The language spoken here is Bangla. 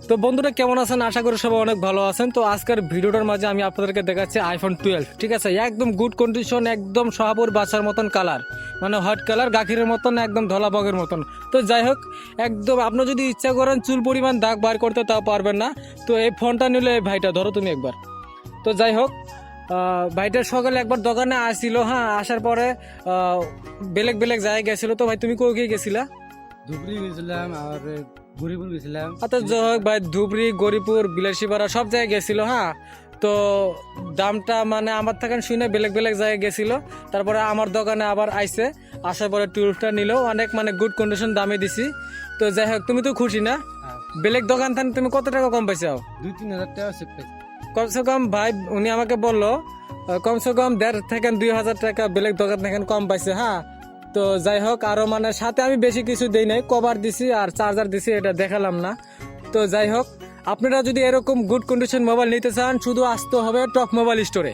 তো বন্ধুরা কেমন আছেন? আশা করি সবাই অনেক ভালো আছেন। তো আজকের ভিডিওটার মাঝে আমি আপনাদেরকে দেখাচ্ছি আইফোন 12, ঠিক আছে? একদম গুড কন্ডিশন, একদম শাহাপুর বাচ্চার মতন কালার, মানে হট কালার, গাখিরের মতন, একদম ধলা বগের মতন। তো যাই হোক, একদম আপনি যদি ইচ্ছা করেন চুল পরিমাণ দাগ বার করতে, তাও পারবেন না। তো এই ফোনটা নিলে এই ভাইটা ধরো তুমি একবার। তো যাই হোক, ভাইটার সকালে একবার দোকানে আসছিল, হ্যাঁ, আসার পরে বেলেগ বেলেগ জায়গায় গেছিল। তো ভাই তুমি কোথায় গেছিলা? ধুবড়ি গেছিলাম আর গরিপুর গেছিলাম। আচ্ছা যাই হোক ভাই, ধুবড়ি, গরিপুর, বিলাসীপাড়া সব জায়গায় গেছিল, হ্যাঁ। তো দামটা মানে আমার থেকে শুনে বেলেগ বেলেগ জায়গায় গেছিল। তারপরে আমার দোকানে আবার আইছে, আসার পরে টুলসটা নিল, অনেক মানে গুড কন্ডিশন দামে দিছি। তো যাই হোক, তুমি তো খুশি না? বেলেগ দোকান থেকে তুমি কত টাকা কম পাইছো? 2-3 হাজার টাকা সেভ পাইছি। কমসে কম ভাই উনি আমাকে বললো কমসে কম 1.5 থেকে 2,000 টাকা বেলেগ দোকান থেকে কম পাইছে, হ্যাঁ। তো যাই হোক, আরো মানে সাথে আমি বেশি কিছু দেই নাই, কভার দিছি আর চার্জার দিছি, এটা দেখালাম না। তো যাই হোক, আপনারা যদি এরকম গুড কন্ডিশন মোবাইল নিতে চান, শুধু আসতে হবে টপ মোবাইল স্টোরে।